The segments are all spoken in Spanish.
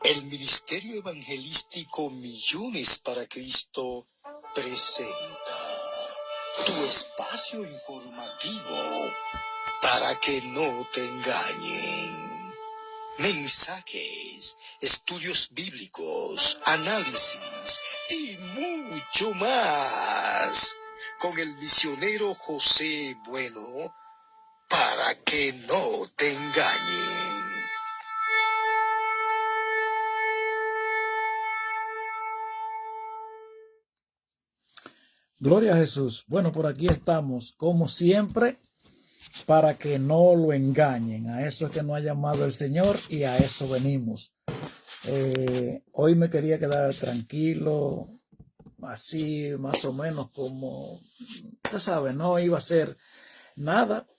El Ministerio Evangelístico Millones para Cristo presenta tu espacio informativo para que no te engañen. Mensajes, estudios bíblicos, análisis y mucho más. Con el misionero José Bueno, para que no te engañen. Gloria a Jesús. Bueno, por aquí estamos, como siempre, para que no lo engañen. A eso es que nos ha llamado el Señor y a eso venimos. Hoy me quería quedar tranquilo, así más o menos como, usted sabe, no iba a hacer nada,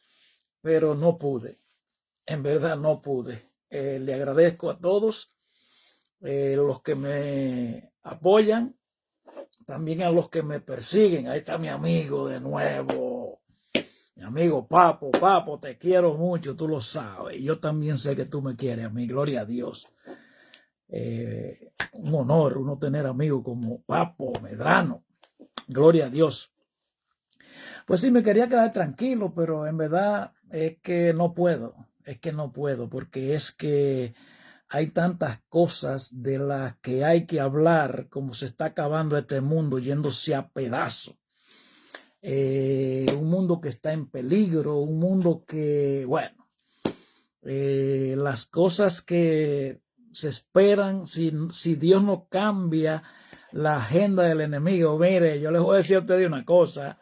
pero no pude. En verdad no pude. Le agradezco a todos los que me apoyan, también a los que me persiguen. Ahí está mi amigo de nuevo. Mi amigo Papo. Papo, te quiero mucho, tú lo sabes. Yo también sé que tú me quieres a mí. Gloria a Dios. Un honor uno tener amigos como Papo Medrano. Gloria a Dios. Pues sí, me quería quedar tranquilo, pero en verdad es que no puedo. Porque es que hay tantas cosas de las que hay que hablar, como se está acabando este mundo yéndose a pedazos. Un mundo que está en peligro, un mundo que, bueno, las cosas que se esperan, si Dios no cambia la agenda del enemigo. Mire, yo les voy a decir a ustedes una cosa.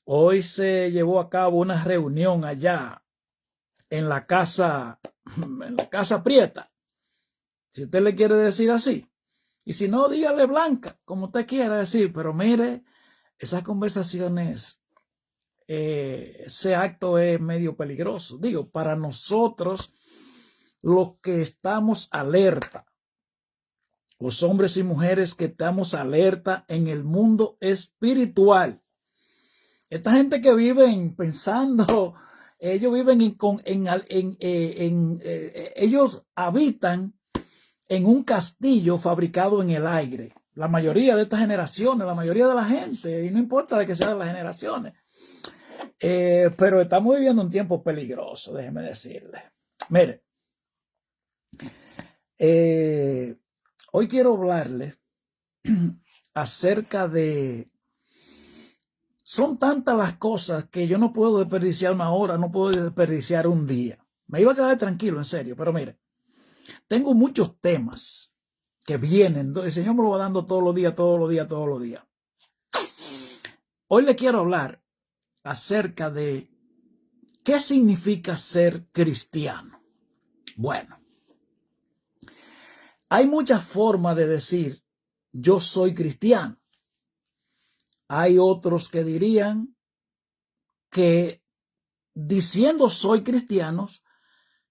Hoy se llevó a cabo una reunión allá en la casa Prieta, si usted le quiere decir así. Y si no, dígale Blanca, como usted quiera decir. Pero mire, esas conversaciones, ese acto es medio peligroso. Digo, para nosotros, los que estamos alerta, los hombres y mujeres que estamos alerta en el mundo espiritual. Esta gente que viven pensando, ellos viven ellos habitan en un castillo fabricado en el aire. La mayoría de estas generaciones, la mayoría de la gente, y no importa de que sean las generaciones, pero estamos viviendo un tiempo peligroso, déjeme decirle. Mire, hoy quiero hablarle acerca de... Son tantas las cosas que yo no puedo desperdiciar una hora, no puedo desperdiciar un día. Me iba a quedar tranquilo, en serio, pero mire, tengo muchos temas que vienen. El Señor me lo va dando todos los días. Hoy le quiero hablar acerca de qué significa ser cristiano. Bueno, hay muchas formas de decir yo soy cristiano. Hay otros que dirían que diciendo soy cristianos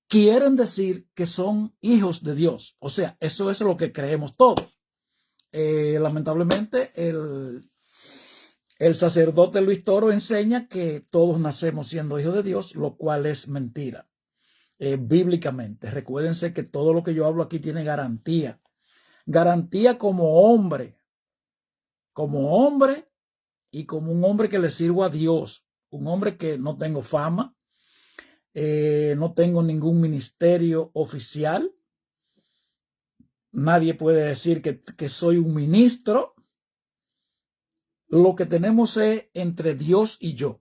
quieren decir que son hijos de Dios. O sea, eso es lo que creemos todos. Lamentablemente, el sacerdote Luis Toro enseña que todos nacemos siendo hijos de Dios, lo cual es mentira. Bíblicamente, recuérdense que todo lo que yo hablo aquí tiene garantía. Garantía como hombre y como un hombre que le sirvo a Dios. Un hombre que no tengo fama, no tengo ningún ministerio oficial. Nadie puede decir que soy un ministro. Lo que tenemos es entre Dios y yo.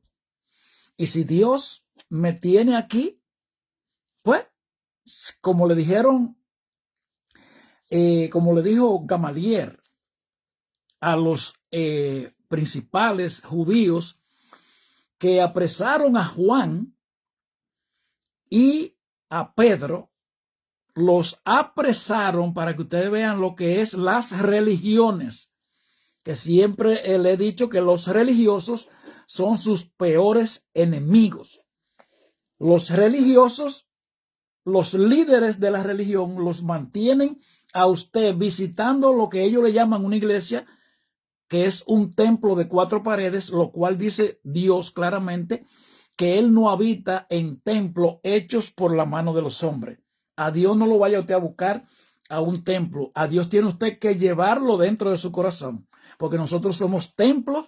Y si Dios me tiene aquí, pues, como le dijo Gamaliel a los principales judíos que apresaron a Juan y a Pedro, los apresaron para que ustedes vean lo que es las religiones, que siempre le he dicho que los religiosos son sus peores enemigos. Los religiosos, los líderes de la religión, los mantienen a usted visitando lo que ellos le llaman una iglesia, que es un templo de 4 paredes, lo cual dice Dios claramente que Él no habita en templos hechos por la mano de los hombres. A Dios no lo vaya usted a buscar a un templo. A Dios tiene usted que llevarlo dentro de su corazón, porque nosotros somos templos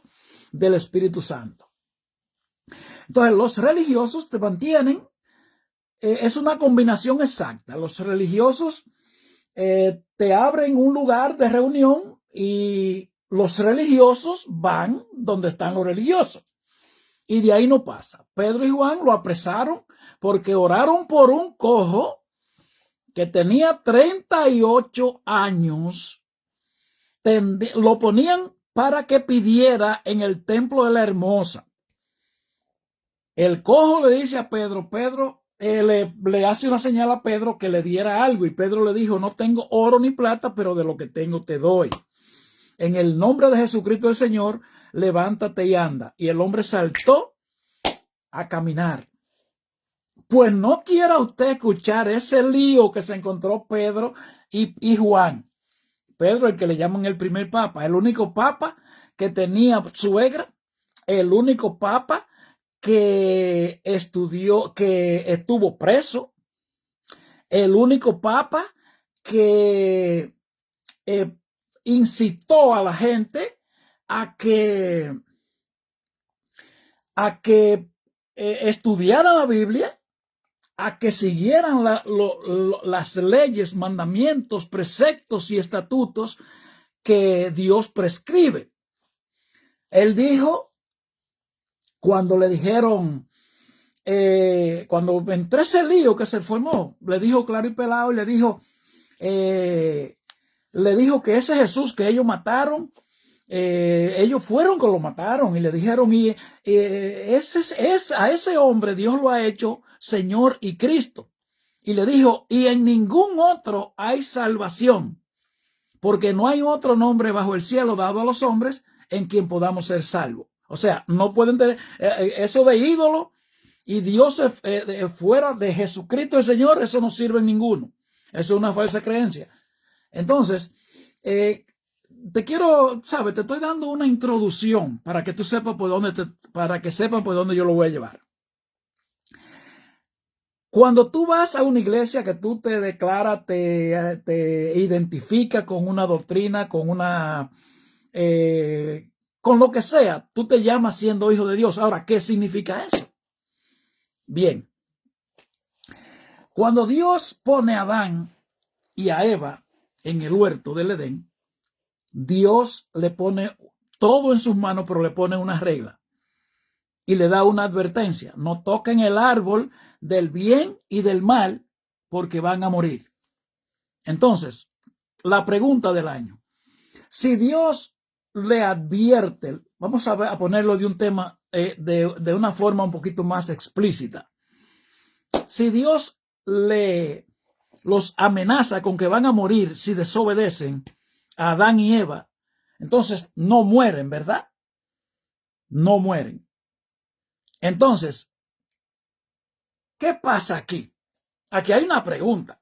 del Espíritu Santo. Entonces, los religiosos te mantienen, es una combinación exacta. Los religiosos te abren un lugar de reunión y los religiosos van donde están los religiosos. Y de ahí no pasa. Pedro y Juan lo apresaron porque oraron por un cojo que tenía 38 años. Lo ponían para que pidiera en el templo de la Hermosa. El cojo le dice a Pedro, le hace una señal a Pedro que le diera algo, y Pedro le dijo, no tengo oro ni plata, pero de lo que tengo te doy. En el nombre de Jesucristo el Señor, levántate y anda. Y el hombre saltó a caminar. Pues no quiera usted escuchar ese lío que se encontró Pedro y Juan. Pedro, el que le llaman el primer papa, el único papa que tenía suegra, el único papa que estudió, que estuvo preso, el único papa que incitó a la gente a que estudiaran la Biblia, a que siguieran las leyes, mandamientos, preceptos y estatutos que Dios prescribe. Él dijo, cuando le dijeron, cuando entró ese lío que se formó, le dijo claro y pelado, y le dijo que ese Jesús que ellos mataron, ellos fueron que lo mataron, y le dijeron, a ese hombre Dios lo ha hecho Señor y Cristo. Y le dijo, y en ningún otro hay salvación, porque no hay otro nombre bajo el cielo dado a los hombres en quien podamos ser salvos. O sea, no pueden tener eso de ídolo y Dios fuera de Jesucristo el Señor, eso no sirve en ninguno. Eso es una falsa creencia. Entonces, te estoy dando una introducción para que tú sepas para que sepan por dónde yo lo voy a llevar. Cuando tú vas a una iglesia que tú te declaras, te identifica con una doctrina, con lo que sea, tú te llamas siendo hijo de Dios. Ahora, ¿qué significa eso? Bien, cuando Dios pone a Adán y a Eva en el huerto del Edén, Dios le pone todo en sus manos, pero le pone una regla y le da una advertencia: no toquen el árbol del bien y del mal, porque van a morir. Entonces, la pregunta del año: si Dios le advierte, vamos a ponerlo de un tema de una forma un poquito más explícita. Si Dios los amenaza con que van a morir si desobedecen a Adán y Eva, entonces no mueren, ¿verdad? No mueren. Entonces, ¿qué pasa aquí? Aquí hay una pregunta.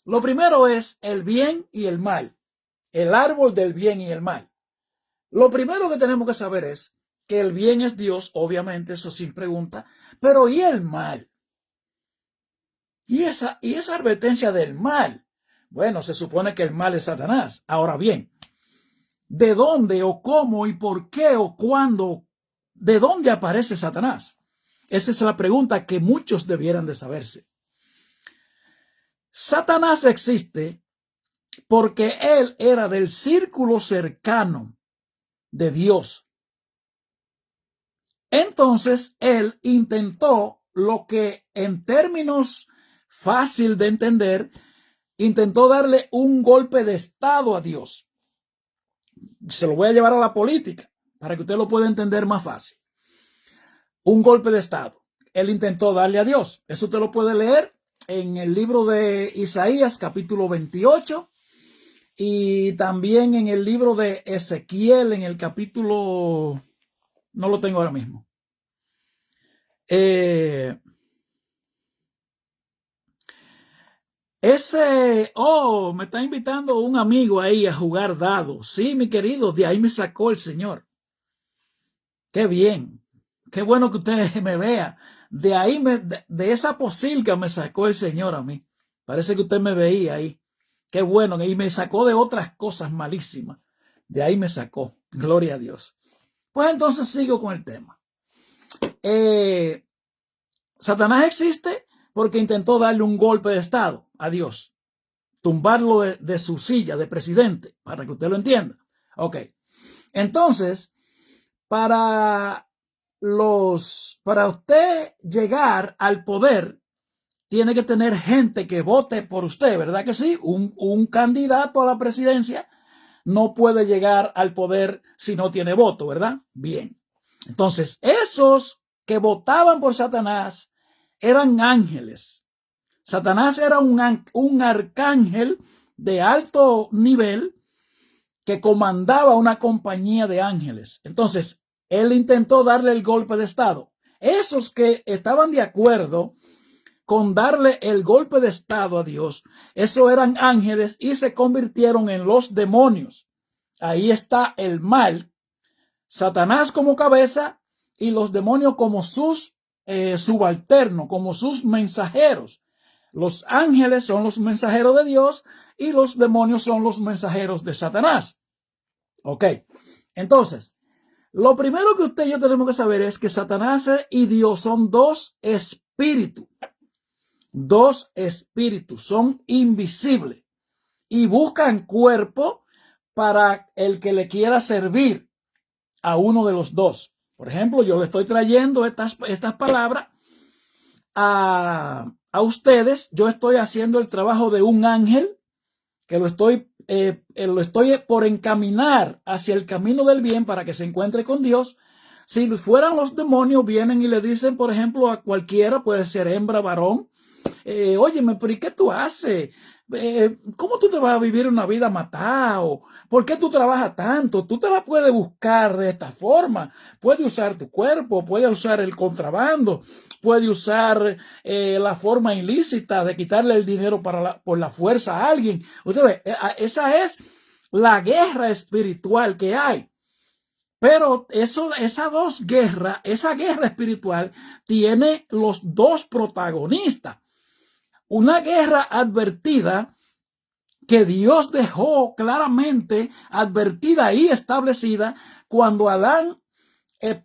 Lo primero es el bien y el mal, el árbol del bien y el mal. Lo primero que tenemos que saber es que el bien es Dios, obviamente, eso sin pregunta, pero ¿y el mal? ¿Y esa advertencia del mal? Bueno, se supone que el mal es Satanás. Ahora bien, ¿de dónde o cómo y por qué o cuándo? ¿De dónde aparece Satanás? Esa es la pregunta que muchos debieran de saberse. Satanás existe porque él era del círculo cercano de Dios. Entonces, él intentó lo que en términos fácil de entender, intentó darle un golpe de estado a Dios. Se lo voy a llevar a la política para que usted lo pueda entender más fácil. Un golpe de estado. Él intentó darle a Dios. Eso usted lo puede leer en el libro de Isaías, capítulo 28, y también en el libro de Ezequiel, en el capítulo, no lo tengo ahora mismo. Me está invitando un amigo ahí a jugar dados. Sí, mi querido, de ahí me sacó el Señor. Qué bien. Qué bueno que usted me vea. De ahí, de esa posilga me sacó el Señor a mí. Parece que usted me veía ahí. Qué bueno. Y me sacó de otras cosas malísimas. De ahí me sacó. Gloria a Dios. Pues entonces sigo con el tema. Satanás existe porque intentó darle un golpe de estado a Dios. Tumbarlo de su silla de presidente, para que usted lo entienda. Ok. Entonces, para usted llegar al poder, tiene que tener gente que vote por usted, ¿verdad que sí? Un candidato a la presidencia no puede llegar al poder si no tiene voto, ¿verdad? Bien. Entonces, esos que votaban por Satanás eran ángeles. Satanás era un arcángel de alto nivel que comandaba una compañía de ángeles. Entonces, él intentó darle el golpe de estado. Esos que estaban de acuerdo con darle el golpe de estado a Dios, esos eran ángeles y se convirtieron en los demonios. Ahí está el mal. Satanás como cabeza y los demonios como sus subalternos, como sus mensajeros. Los ángeles son los mensajeros de Dios y los demonios son los mensajeros de Satanás. Ok, entonces, lo primero que usted y yo tenemos que saber es que Satanás y Dios son dos espíritus. Dos espíritus, son invisibles y buscan cuerpo para el que le quiera servir a uno de los dos. Por ejemplo, yo le estoy trayendo estas palabras a ustedes. Yo estoy haciendo el trabajo de un ángel que lo estoy por encaminar hacia el camino del bien para que se encuentre con Dios. Si fueran los demonios, vienen y le dicen, por ejemplo, a cualquiera, puede ser hembra, varón, óyeme, pero ¿y qué tú haces? ¿Cómo tú te vas a vivir una vida matado? ¿Por qué tú trabajas tanto? Tú te la puedes buscar de esta forma. Puedes usar tu cuerpo, puedes usar el contrabando, puedes usar la forma ilícita de quitarle el dinero por la fuerza a alguien. Usted ve, esa es la guerra espiritual que hay. Pero esa guerra espiritual tiene los dos protagonistas. Una guerra advertida que Dios dejó claramente advertida y establecida cuando Adán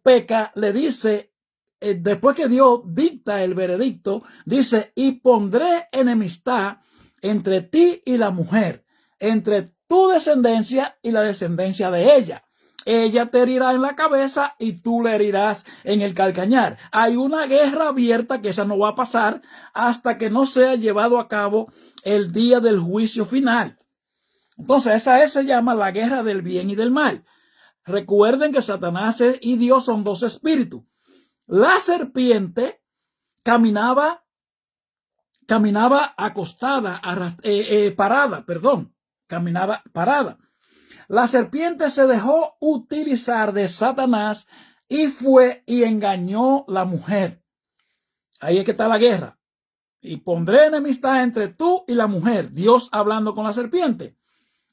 peca, le dice, después que Dios dicta el veredicto, dice, y pondré enemistad entre ti y la mujer, entre tu descendencia y la descendencia de ella. Ella te herirá en la cabeza y tú le herirás en el calcañar. Hay una guerra abierta que esa no va a pasar hasta que no sea llevado a cabo el día del juicio final. Entonces esa se llama la guerra del bien y del mal. Recuerden que Satanás y Dios son dos espíritus. La serpiente caminaba acostada, caminaba parada. La serpiente se dejó utilizar de Satanás y fue y engañó a la mujer. Ahí es que está la guerra. Y pondré enemistad entre tú y la mujer. Dios hablando con la serpiente.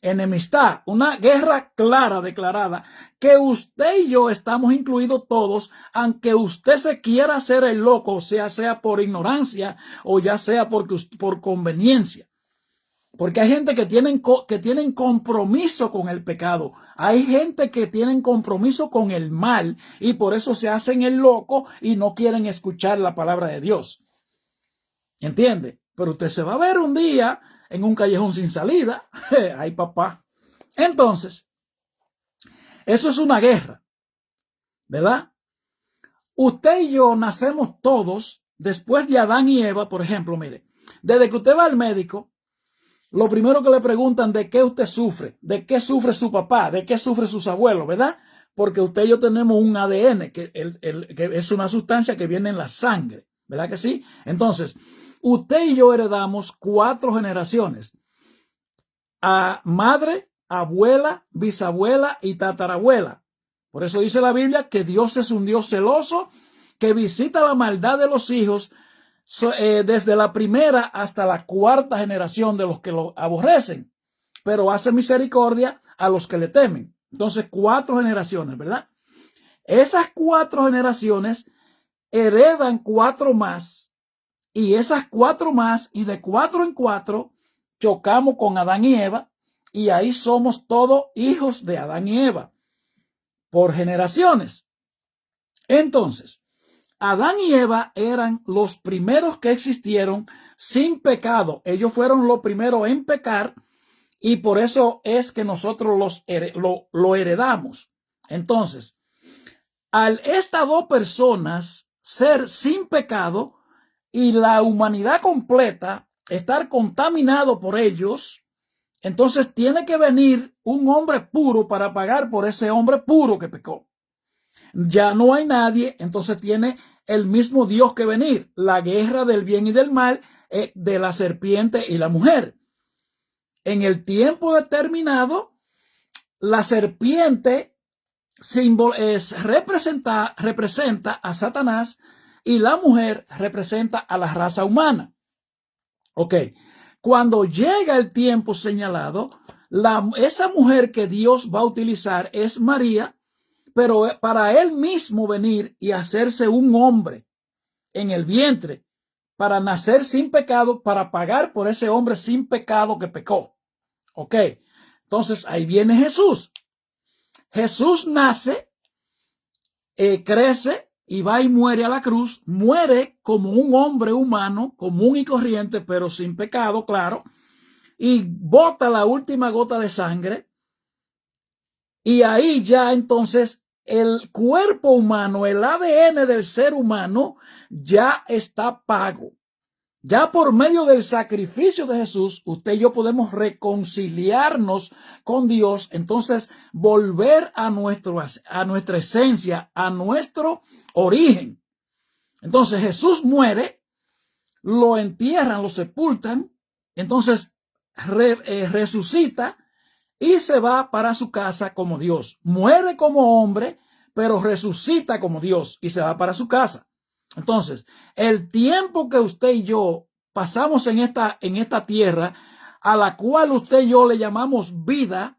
Enemistad, una guerra clara, declarada, que usted y yo estamos incluidos todos, aunque usted se quiera hacer el loco, sea por ignorancia o ya sea por conveniencia. Porque hay gente que tienen compromiso con el pecado. Hay gente que tienen compromiso con el mal y por eso se hacen el loco y no quieren escuchar la palabra de Dios. ¿Entiende? Pero usted se va a ver un día en un callejón sin salida. Ay, papá. Entonces, eso es una guerra, ¿verdad? Usted y yo nacemos todos después de Adán y Eva, por ejemplo, mire, desde que usted va al médico, lo primero que le preguntan de qué usted sufre, de qué sufre su papá, de qué sufre sus abuelos, ¿verdad? Porque usted y yo tenemos un ADN, que es una sustancia que viene en la sangre, ¿verdad que sí? Entonces, usted y yo heredamos 4 generaciones. A madre, abuela, bisabuela y tatarabuela. Por eso dice la Biblia que Dios es un Dios celoso que visita la maldad de los hijos desde la primera hasta la 4ª generación de los que lo aborrecen, pero hace misericordia a los que le temen. Entonces 4 generaciones, ¿verdad? Esas 4 generaciones heredan 4 más y esas 4 más y de 4 en 4 chocamos con Adán y Eva, y ahí somos todos hijos de Adán y Eva, por generaciones. Entonces, Adán y Eva eran los primeros que existieron sin pecado. Ellos fueron los primeros en pecar, y por eso es que nosotros lo heredamos. Entonces, al estas dos personas ser sin pecado y la humanidad completa estar contaminado por ellos, entonces tiene que venir un hombre puro para pagar por ese hombre puro que pecó. Ya no hay nadie, entonces tiene el mismo Dios que venir. La guerra del bien y del mal, de la serpiente y la mujer. En el tiempo determinado, la serpiente representa a Satanás y la mujer representa a la raza humana. Ok, cuando llega el tiempo señalado, esa mujer que Dios va a utilizar es María, pero para él mismo venir y hacerse un hombre en el vientre, para nacer sin pecado, para pagar por ese hombre sin pecado que pecó. Ok, entonces ahí viene Jesús. Jesús nace, crece y va y muere a la cruz. Muere como un hombre humano, común y corriente, pero sin pecado, claro. Y bota la última gota de sangre. Y ahí ya entonces el cuerpo humano, el ADN del ser humano ya está pago. Ya por medio del sacrificio de Jesús, usted y yo podemos reconciliarnos con Dios, entonces volver a nuestra esencia, a nuestro origen. Entonces Jesús muere, lo entierran, lo sepultan, entonces resucita y se va para su casa como Dios. Muere como hombre, pero resucita como Dios y se va para su casa. Entonces, el tiempo que usted y yo pasamos en esta tierra, a la cual usted y yo le llamamos vida,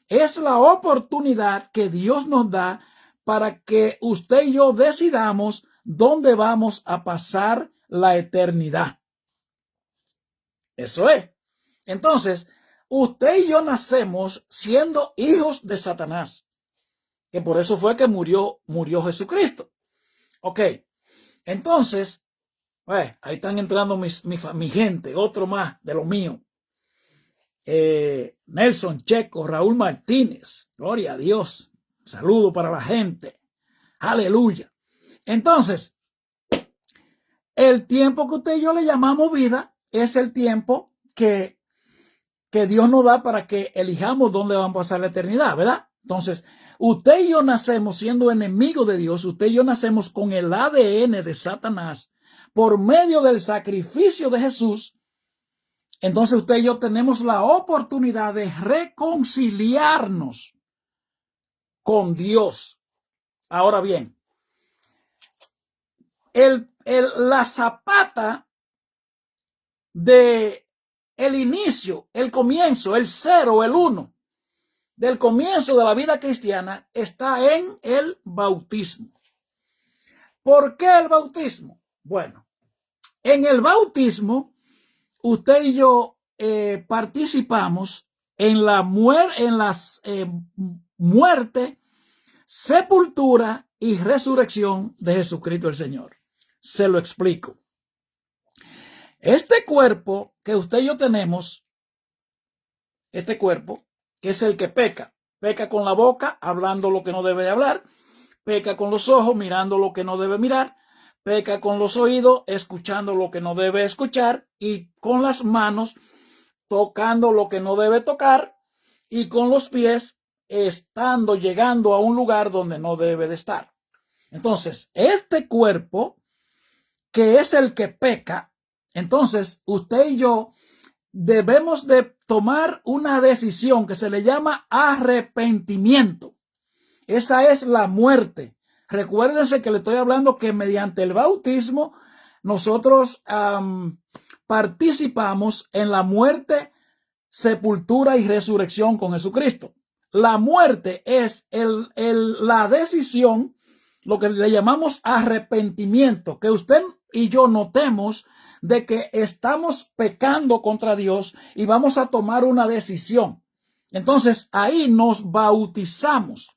es la oportunidad que Dios nos da para que usted y yo decidamos dónde vamos a pasar la eternidad. Eso es. Entonces, usted y yo nacemos siendo hijos de Satanás, que por eso fue que murió Jesucristo. Ok. Entonces, ahí están entrando mi gente, otro más de lo mío. Nelson Checo, Raúl Martínez, gloria a Dios. Saludo para la gente. Aleluya. Entonces, el tiempo que usted y yo le llamamos vida es el tiempo que Dios nos da para que elijamos dónde vamos a pasar la eternidad, ¿verdad? Entonces, usted y yo nacemos siendo enemigos de Dios, usted y yo nacemos con el ADN de Satanás por medio del sacrificio de Jesús. Entonces usted y yo tenemos la oportunidad de reconciliarnos con Dios. Ahora bien, la zapata de el inicio, el comienzo, el 0, el 1 del comienzo de la vida cristiana está en el bautismo. ¿Por qué el bautismo? Bueno, en el bautismo usted y yo participamos en la muerte, sepultura y resurrección de Jesucristo el Señor. Se lo explico. Este cuerpo que usted y yo tenemos, este cuerpo, que es el que peca con la boca, hablando lo que no debe de hablar, peca con los ojos, mirando lo que no debe mirar, peca con los oídos, escuchando lo que no debe escuchar, y con las manos, tocando lo que no debe tocar, y con los pies, llegando a un lugar donde no debe de estar. Entonces, este cuerpo, que es el que peca, entonces usted y yo debemos de tomar una decisión que se le llama arrepentimiento. Esa es la muerte. Recuérdense que le estoy hablando que mediante el bautismo nosotros participamos en la muerte, sepultura y resurrección con Jesucristo. La muerte es la decisión, lo que le llamamos arrepentimiento, que usted y yo notemos de que estamos pecando contra Dios y vamos a tomar una decisión. Entonces ahí nos bautizamos.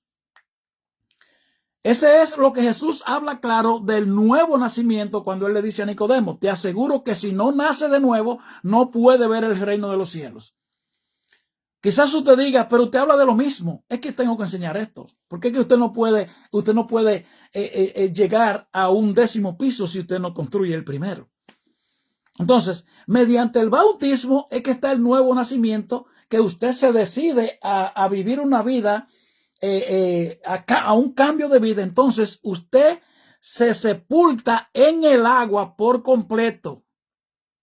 Ese es lo que Jesús habla claro del nuevo nacimiento cuando él le dice a Nicodemo: te aseguro que si no nace de nuevo, no puede ver el reino de los cielos. Quizás usted diga, pero usted habla de lo mismo. Es que tengo que enseñar esto. Porque es que usted no puede llegar a un 10º piso si usted no construye el primero. Entonces, mediante el bautismo es que está el nuevo nacimiento, que usted se decide a vivir una vida, a un cambio de vida. Entonces, usted se sepulta en el agua por completo.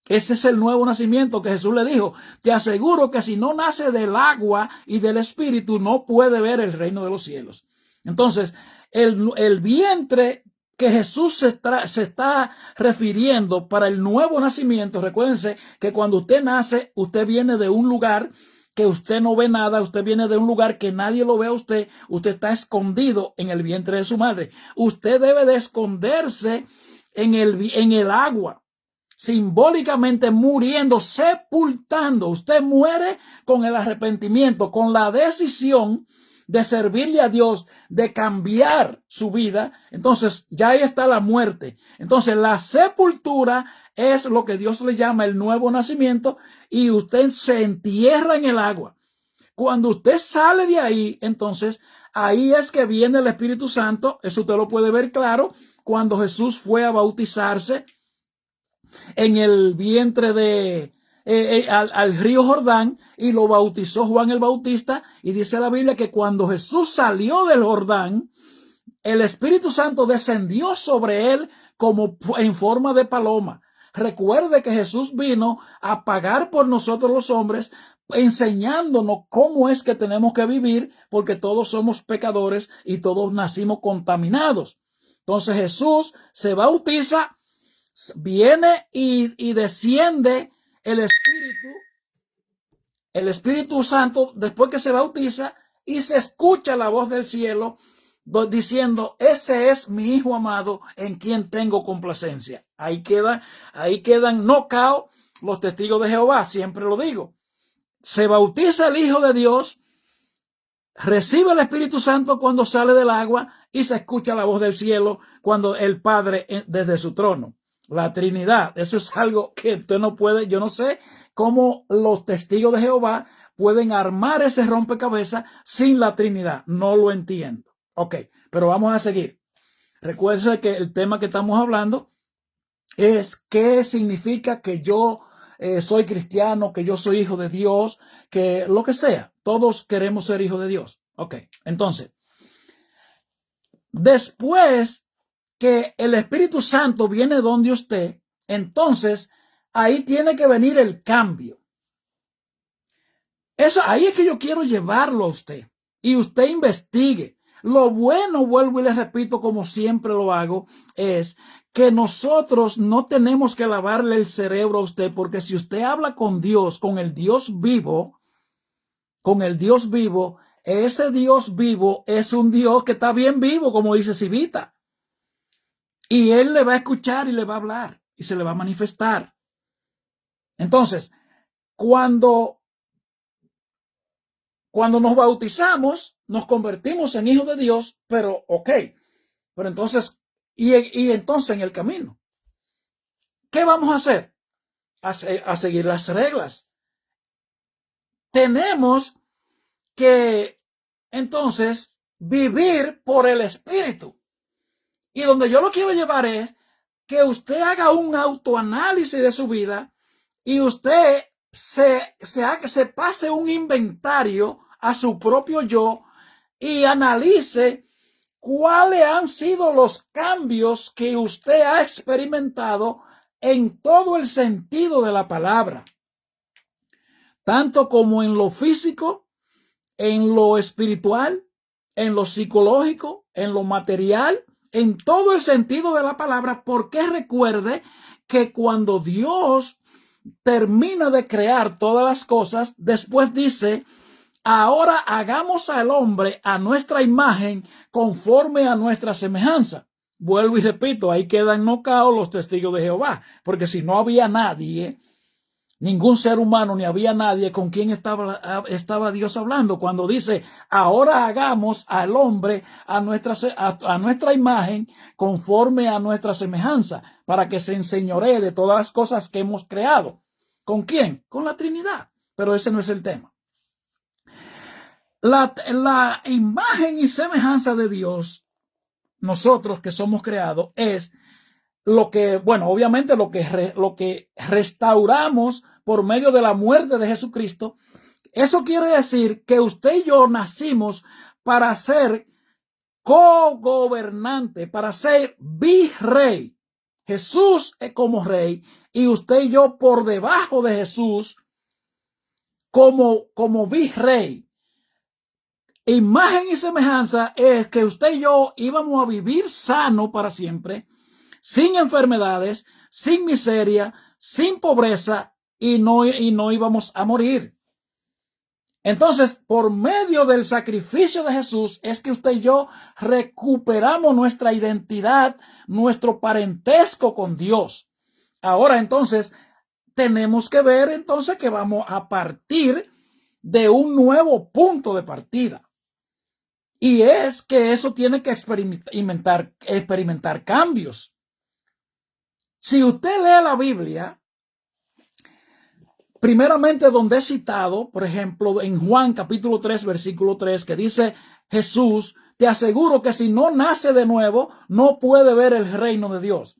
Ese es el nuevo nacimiento que Jesús le dijo: te aseguro que si no nace del agua y del espíritu, no puede ver el reino de los cielos. Entonces, el vientre que Jesús se está refiriendo para el nuevo nacimiento, recuérdense que cuando usted nace, usted viene de un lugar que usted no ve nada, usted viene de un lugar que nadie lo ve a usted, usted está escondido en el vientre de su madre. Usted debe de esconderse en el agua, simbólicamente muriendo, sepultando. Usted muere con el arrepentimiento, con la decisión de servirle a Dios, de cambiar su vida. Entonces ya ahí está la muerte. Entonces la sepultura es lo que Dios le llama el nuevo nacimiento, y usted se entierra en el agua. Cuando usted sale de ahí, entonces ahí es que viene el Espíritu Santo. Eso usted lo puede ver claro cuando Jesús fue a bautizarse en el vientre al río Jordán, y lo bautizó Juan el Bautista, y dice la Biblia que cuando Jesús salió del Jordán, el Espíritu Santo descendió sobre él como en forma de paloma. Recuerde que Jesús vino a pagar por nosotros los hombres, enseñándonos cómo es que tenemos que vivir, porque todos somos pecadores y todos nacimos contaminados. Entonces Jesús se bautiza, viene y desciende el Espíritu Santo después que se bautiza, y se escucha la voz del cielo diciendo: ese es mi Hijo amado en quien tengo complacencia. Ahí quedan knockout los testigos de Jehová, siempre lo digo. Se bautiza el Hijo de Dios, recibe el Espíritu Santo cuando sale del agua, y se escucha la voz del cielo cuando el Padre desde su trono. La Trinidad, eso es algo que usted no puede, yo no sé cómo los testigos de Jehová pueden armar ese rompecabezas sin la Trinidad. No lo entiendo. Ok, pero vamos a seguir. Recuerden que el tema que estamos hablando es qué significa que yo soy cristiano, que yo soy hijo de Dios, que lo que sea. Todos queremos ser hijos de Dios. Ok, entonces, después que el Espíritu Santo viene donde usted, entonces ahí tiene que venir el cambio. Ahí es que yo quiero llevarlo a usted, y usted investigue. Lo bueno, vuelvo y les repito, como siempre lo hago, es que nosotros no tenemos que lavarle el cerebro a usted, porque si usted habla con Dios, con el Dios vivo, ese Dios vivo es un Dios que está bien vivo, como dice Civita. Y él le va a escuchar y le va a hablar y se le va a manifestar. Entonces, cuando nos bautizamos, nos convertimos en hijos de Dios, pero entonces, y entonces en el camino, ¿qué vamos a hacer? A seguir las reglas. Tenemos que entonces vivir por el Espíritu. Y donde yo lo quiero llevar es que usted haga un autoanálisis de su vida, y usted se pase un inventario a su propio yo y analice cuáles han sido los cambios que usted ha experimentado en todo el sentido de la palabra, tanto como en lo físico, en lo espiritual, en lo psicológico, en lo material, en todo el sentido de la palabra, porque recuerde que cuando Dios termina de crear todas las cosas, después dice: ahora hagamos al hombre a nuestra imagen, conforme a nuestra semejanza. vuelvo y repito, ahí quedan nocaos los testigos de Jehová, porque si no había nadie, ningún ser humano, ni había nadie con quien estaba Dios hablando. Cuando dice, ahora hagamos al hombre a nuestra imagen, conforme a nuestra semejanza, para que se enseñoree de todas las cosas que hemos creado. ¿Con quién? Con la Trinidad. Pero ese no es el tema. La imagen y semejanza de Dios, nosotros que somos creados, es lo que, bueno, obviamente lo que restauramos por medio de la muerte de Jesucristo. Eso quiere decir que usted y yo nacimos para ser cogobernante, para ser virrey. Jesús es como rey y usted y yo por debajo de Jesús como virrey. Imagen y semejanza es que usted y yo íbamos a vivir sano para siempre, sin enfermedades, sin miseria, sin pobreza y no íbamos a morir. Entonces, por medio del sacrificio de Jesús es que usted y yo recuperamos nuestra identidad, nuestro parentesco con Dios. Ahora, entonces, tenemos que ver entonces que vamos a partir de un nuevo punto de partida. Y es que eso tiene que experimentar cambios. Si usted lee la Biblia, primeramente donde es citado, por ejemplo, en Juan capítulo 3, versículo 3, que dice Jesús, te aseguro que si no nace de nuevo, no puede ver el reino de Dios.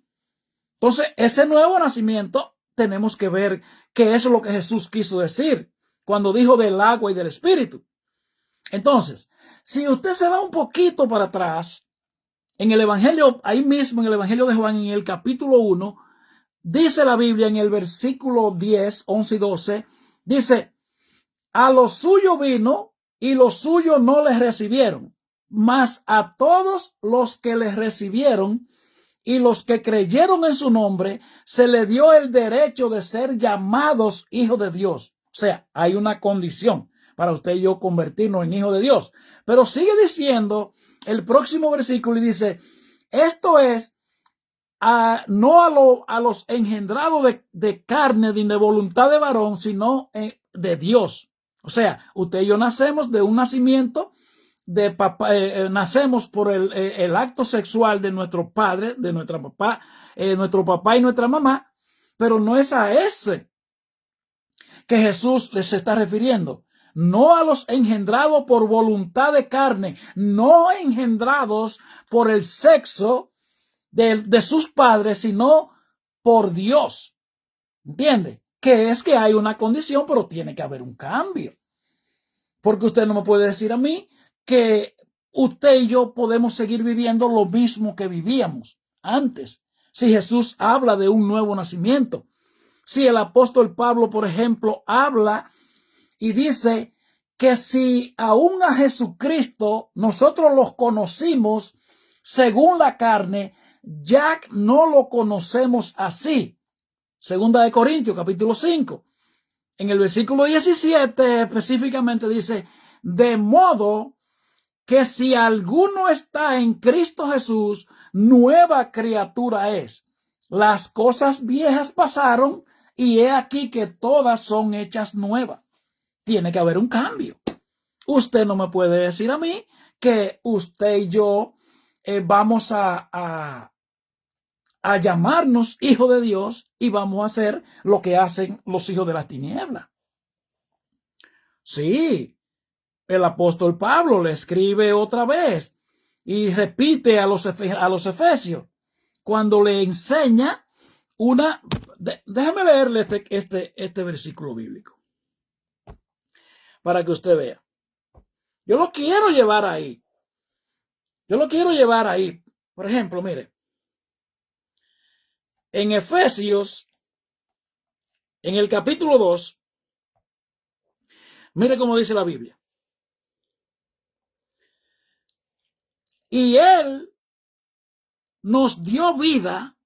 Entonces, ese nuevo nacimiento tenemos que ver qué es lo que Jesús quiso decir cuando dijo del agua y del espíritu. Entonces, si usted se va un poquito para atrás, en el Evangelio, ahí mismo en el Evangelio de Juan, en el capítulo 1, dice la Biblia en el versículo 10, 11 y 12, dice, a los suyos vino y los suyos no les recibieron, mas a todos los que les recibieron y los que creyeron en su nombre, se le dio el derecho de ser llamados hijos de Dios. O sea, hay una condición para usted y yo convertirnos en hijos de Dios. Pero sigue diciendo el próximo versículo y dice, esto es, no a los engendrados de carne, de voluntad de varón, sino de Dios. O sea, usted y yo nacemos de un nacimiento de papá, nacemos por el acto sexual de nuestro padre, de nuestro papá y nuestra mamá, pero no es a ese que Jesús les está refiriendo. No a los engendrados por voluntad de carne, no engendrados por el sexo de sus padres, sino por Dios. ¿Entiende? Que es que hay una condición, pero tiene que haber un cambio. Porque usted no me puede decir a mí que usted y yo podemos seguir viviendo lo mismo que vivíamos antes. Si Jesús habla de un nuevo nacimiento, si el apóstol Pablo, por ejemplo, habla y dice que si aún a Jesucristo nosotros los conocimos según la carne, ya no lo conocemos así. Segunda de Corintios, capítulo 5. En el versículo 17 específicamente dice, de modo que si alguno está en Cristo Jesús, nueva criatura es. Las cosas viejas pasaron y he aquí que todas son hechas nuevas. Tiene que haber un cambio. Usted no me puede decir a mí que usted y yo vamos a llamarnos hijos de Dios y vamos a hacer lo que hacen los hijos de las tinieblas. Sí, el apóstol Pablo le escribe otra vez y repite a los efesios cuando le enseña una... Déjame leerle este versículo bíblico para que usted vea. Yo lo quiero llevar ahí. Por ejemplo, mire. En Efesios, en el capítulo 2, mire cómo dice la Biblia. Y Él nos dio vida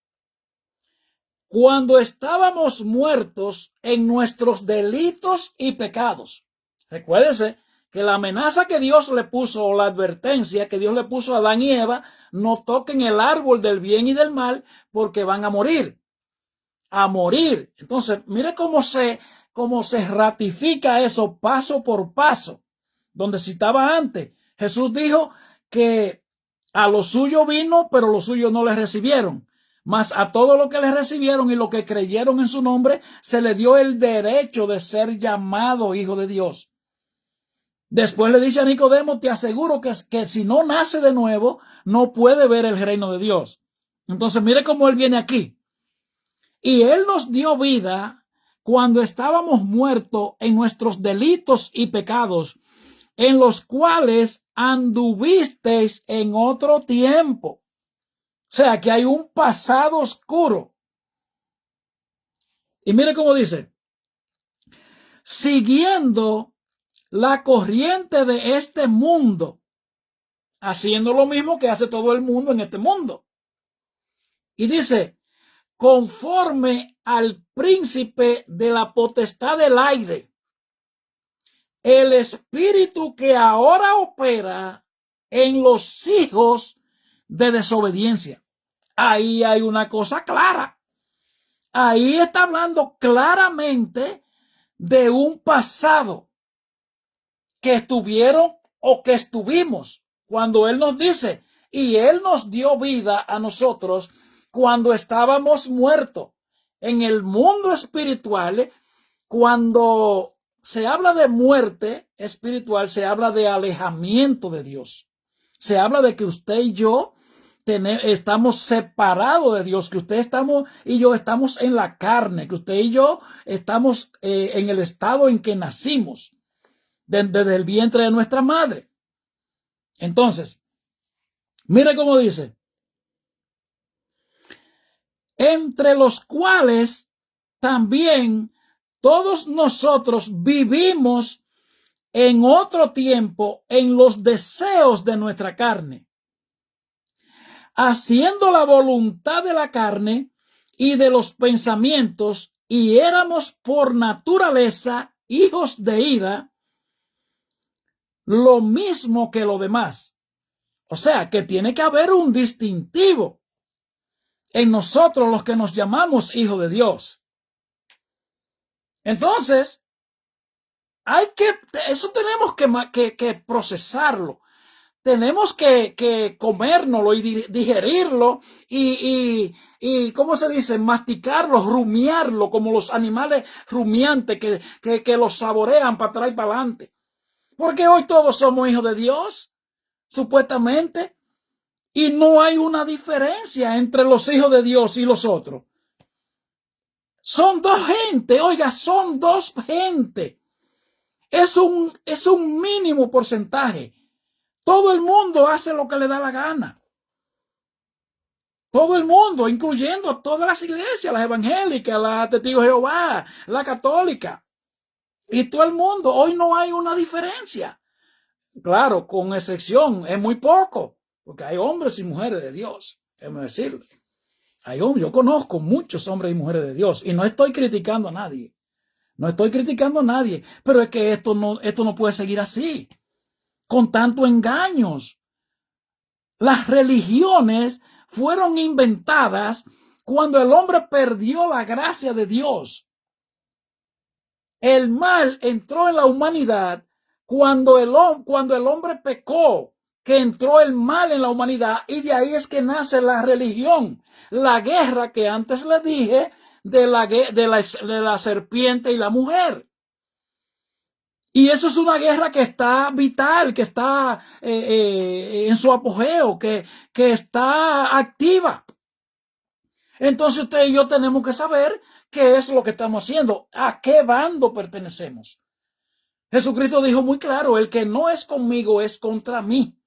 cuando estábamos muertos en nuestros delitos y pecados. Recuérdese que la amenaza que Dios le puso, o la advertencia que Dios le puso a Adán y Eva, no toquen el árbol del bien y del mal porque van a morir. A morir. Entonces, mire cómo se ratifica eso paso por paso. Donde citaba antes, Jesús dijo que a lo suyo vino, pero los suyos no le recibieron. Mas a todos los que le recibieron y los que creyeron en su nombre, se le dio el derecho de ser llamado hijo de Dios. Después le dice a Nicodemo, te aseguro que si no nace de nuevo, no puede ver el reino de Dios. Entonces, mire cómo él viene aquí. Y él nos dio vida cuando estábamos muertos en nuestros delitos y pecados, en los cuales anduvisteis en otro tiempo. O sea, que hay un pasado oscuro. Y mire cómo dice, siguiendo la corriente de este mundo, haciendo lo mismo que hace todo el mundo en este mundo. Y dice, conforme al príncipe de la potestad del aire, el espíritu que ahora opera en los hijos de desobediencia. Ahí hay una cosa clara. Ahí está hablando claramente de un pasado que estuvieron o que estuvimos cuando él nos dice, y él nos dio vida a nosotros cuando estábamos muertos en el mundo espiritual. Cuando se habla de muerte espiritual, se habla de alejamiento de Dios. Se habla de que usted y yo estamos separados de Dios, que usted y yo estamos en la carne, que usted y yo estamos en el estado en que nacimos, desde el vientre de nuestra madre. Entonces, mire cómo dice, entre los cuales también todos nosotros vivimos en otro tiempo en los deseos de nuestra carne, haciendo la voluntad de la carne y de los pensamientos, y éramos por naturaleza hijos de ira, lo mismo que lo demás. O sea, que tiene que haber un distintivo en nosotros los que nos llamamos hijos de Dios. Entonces, eso tenemos que procesarlo. Tenemos que comérnoslo y digerirlo y ¿cómo se dice? Masticarlo, rumiarlo, como los animales rumiantes que los saborean para atrás y para adelante. Porque hoy todos somos hijos de Dios, supuestamente, y no hay una diferencia entre los hijos de Dios y los otros. Son dos gente, oiga, son dos gente. Es un mínimo porcentaje. Todo el mundo hace lo que le da la gana. Todo el mundo, incluyendo todas las iglesias, las evangélicas, las testigos de Jehová, la católica. Y todo el mundo, hoy no hay una diferencia. Claro, con excepción, es muy poco, porque hay hombres y mujeres de Dios, déjame decirle. Yo conozco muchos hombres y mujeres de Dios, y no estoy criticando a nadie. No estoy criticando a nadie, pero es que esto no puede seguir así, con tantos engaños. Las religiones fueron inventadas cuando el hombre perdió la gracia de Dios. El mal entró en la humanidad cuando el hombre pecó, que entró el mal en la humanidad, y de ahí es que nace la religión. La guerra que antes le dije de la serpiente y la mujer. Y eso es una guerra que está vital, que está en su apogeo, que está activa. Entonces usted y yo tenemos que saber qué es lo que estamos haciendo, a qué bando pertenecemos. Jesucristo dijo muy claro, el que no es conmigo es contra mí.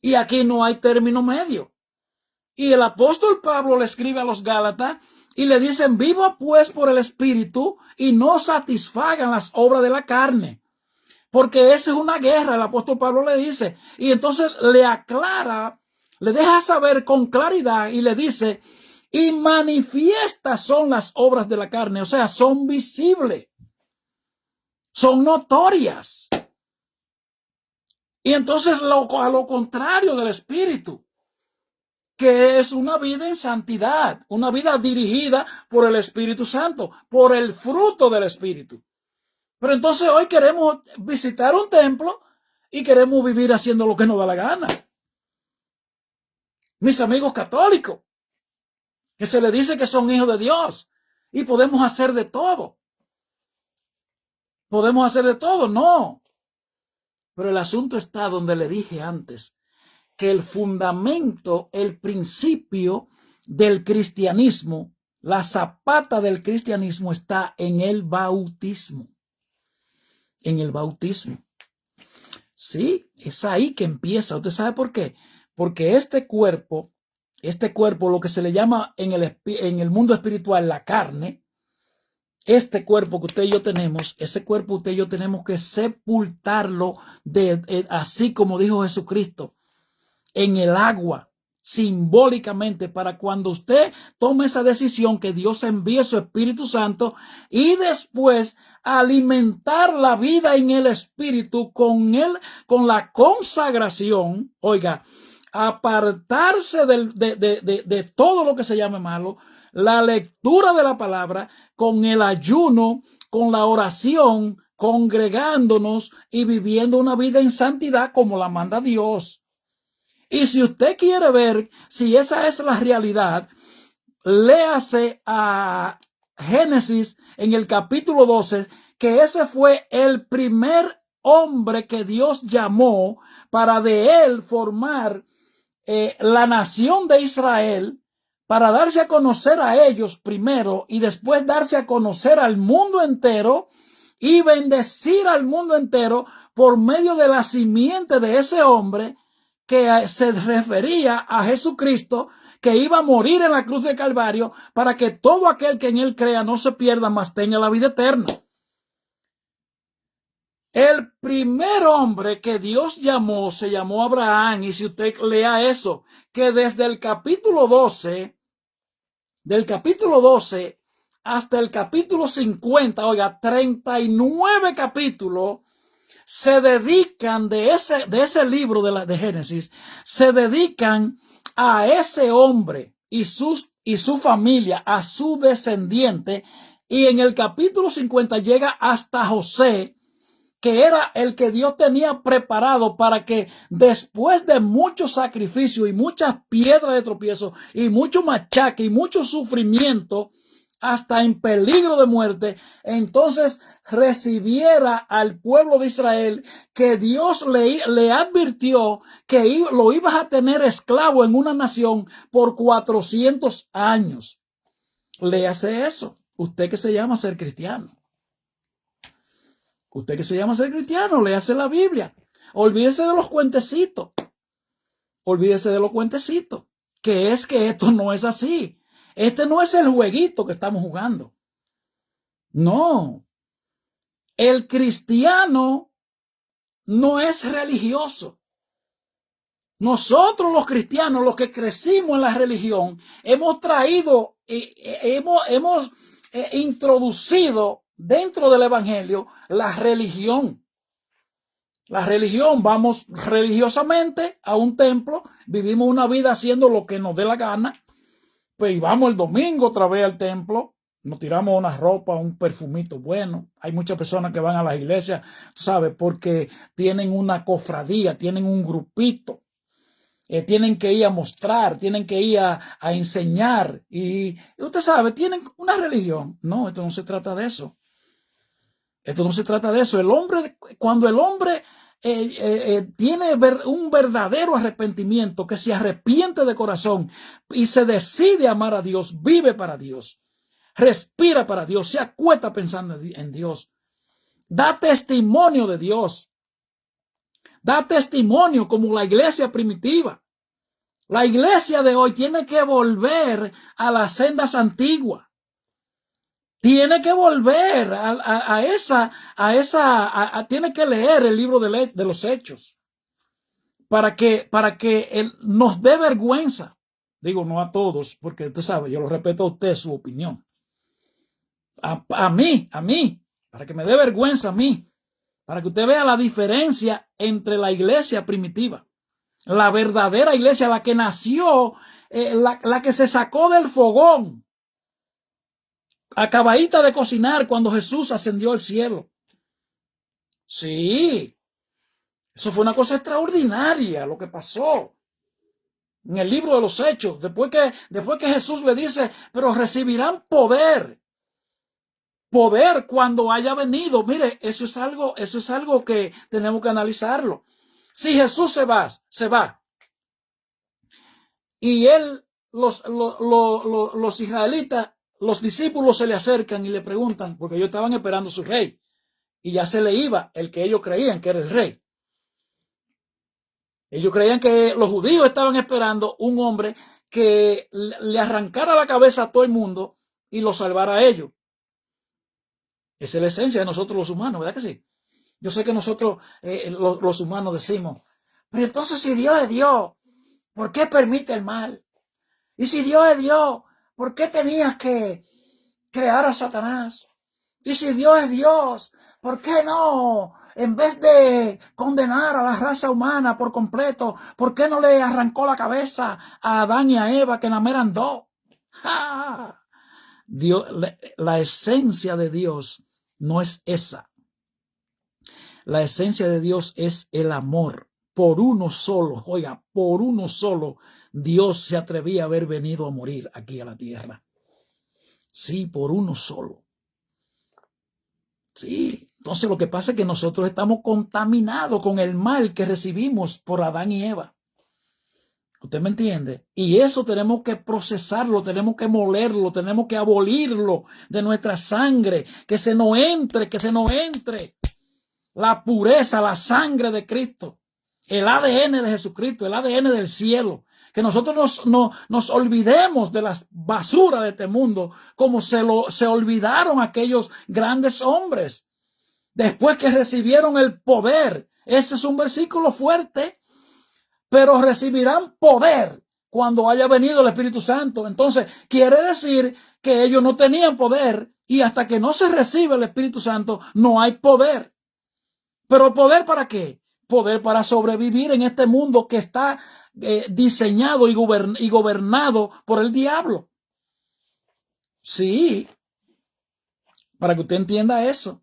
Y aquí no hay término medio. Y el apóstol Pablo le escribe a los Gálatas y le dicen, viva pues por el Espíritu y no satisfagan las obras de la carne. Porque esa es una guerra, el apóstol Pablo le dice. Y entonces le aclara, le deja saber con claridad y le dice, y manifiestas son las obras de la carne, o sea, son visibles, son notorias. Y entonces a lo contrario del Espíritu, que es una vida en santidad, una vida dirigida por el Espíritu Santo, por el fruto del Espíritu. Pero entonces hoy queremos visitar un templo y queremos vivir haciendo lo que nos da la gana. Mis amigos católicos, que se les dice que son hijos de Dios y podemos hacer de todo. Podemos hacer de todo, no. Pero el asunto está donde le dije antes, que el fundamento, el principio del cristianismo, la zapata del cristianismo está en el bautismo. En el bautismo. Sí, es ahí que empieza. ¿Usted sabe por qué? Porque este cuerpo, lo que se le llama en el mundo espiritual la carne, este cuerpo que usted y yo tenemos, ese cuerpo usted y yo tenemos que sepultarlo así como dijo Jesucristo, en el agua, simbólicamente, para cuando usted tome esa decisión que Dios envíe su Espíritu Santo y después alimentar la vida en el Espíritu con la consagración, oiga, apartarse de todo lo que se llame malo, la lectura de la palabra, con el ayuno, con la oración, congregándonos y viviendo una vida en santidad como la manda Dios. Y si usted quiere ver si esa es la realidad, léase a Génesis en el capítulo 12, que ese fue el primer hombre que Dios llamó para de él formar la nación de Israel, para darse a conocer a ellos primero y después darse a conocer al mundo entero y bendecir al mundo entero por medio de la simiente de ese hombre que se refería a Jesucristo, que iba a morir en la cruz de Calvario para que todo aquel que en él crea no se pierda, mas tenga la vida eterna. El primer hombre que Dios llamó se llamó Abraham, y si usted lea eso, que desde el capítulo 12, del capítulo 12 hasta el capítulo 50, oiga, 39 capítulos, se dedican de ese libro de Génesis, se dedican a ese hombre y su familia, a su descendiente, y en el capítulo 50 llega hasta José, que era el que Dios tenía preparado para que después de mucho sacrificio y muchas piedras de tropiezo y mucho machaque y mucho sufrimiento, hasta en peligro de muerte, entonces recibiera al pueblo de Israel, que Dios le advirtió que lo ibas a tener esclavo en una nación por 400 años. Léase eso, usted que se llama ser cristiano. Usted que se llama ser cristiano, léase la Biblia. Olvídese de los cuentecitos. Olvídese de los cuentecitos. Que es que esto no es así. Este no es el jueguito que estamos jugando. No. El cristiano no es religioso. Nosotros los cristianos, los que crecimos en la religión, hemos traído, hemos introducido dentro del evangelio la religión. La religión, vamos religiosamente a un templo, vivimos una vida haciendo lo que nos dé la gana, pues vamos el domingo otra vez al templo, nos tiramos una ropa, un perfumito bueno. Hay muchas personas que van a las iglesias, ¿sabes? Porque tienen una cofradía, tienen un grupito. Tienen que ir a mostrar, tienen que ir a enseñar. Y usted sabe, tienen una religión. No, esto no se trata de eso. Esto no se trata de eso. Cuando el hombre tiene un verdadero arrepentimiento, que se arrepiente de corazón y se decide amar a Dios, vive para Dios, respira para Dios, se acuesta pensando en Dios, da testimonio de Dios, da testimonio como la iglesia primitiva. La iglesia de hoy tiene que volver a las sendas antiguas. Tiene que volver tiene que leer el libro de los Hechos para que él nos dé vergüenza. Digo, no a todos, porque usted sabe, yo lo respeto a usted, su opinión. A mí, para que me dé vergüenza a mí, Para que usted vea la diferencia entre la iglesia primitiva, la verdadera iglesia, la que nació, la que se sacó del fogón, acabadita de cocinar cuando Jesús ascendió al cielo. Sí, eso fue una cosa extraordinaria lo que pasó en el libro de los Hechos. Después que Jesús le dice, pero recibirán poder cuando haya venido. Mire, eso es algo que tenemos que analizarlo. Si Jesús se va. Y los israelitas, los discípulos se le acercan y le preguntan, porque ellos estaban esperando a su rey. Y ya se le iba el que ellos creían que era el rey. Ellos creían que los judíos estaban esperando un hombre que le arrancara la cabeza a todo el mundo y lo salvara a ellos. Esa es la esencia de nosotros los humanos, ¿verdad que sí? Yo sé que nosotros los humanos decimos, pero entonces si Dios es Dios, ¿por qué permite el mal? Y si Dios es Dios, ¿por qué tenías que crear a Satanás? Y si Dios es Dios, ¿por qué no? En vez de condenar a la raza humana por completo, ¿por qué no le arrancó la cabeza a Adán y a Eva, que nada eran dos? ¡Ja! Dios, la esencia de Dios no es esa. La esencia de Dios es el amor. Por uno solo, oiga, por uno solo, Dios se atrevía a haber venido a morir aquí a la tierra. Sí, por uno solo. Sí, entonces lo que pasa es que nosotros estamos contaminados con el mal que recibimos por Adán y Eva. ¿Usted me entiende? Y eso tenemos que procesarlo, tenemos que molerlo, tenemos que abolirlo de nuestra sangre, que se nos entre la pureza, la sangre de Cristo, el ADN de Jesucristo, el ADN del cielo. Que nosotros nos olvidemos de las basuras de este mundo, como se olvidaron aquellos grandes hombres después que recibieron el poder. Ese es un versículo fuerte, pero recibirán poder cuando haya venido el Espíritu Santo. Entonces, quiere decir que ellos no tenían poder, y hasta que no se recibe el Espíritu Santo, no hay poder. ¿Pero poder para qué? Poder para sobrevivir en este mundo que está diseñado y gobernado por el diablo. Sí, para que usted entienda eso.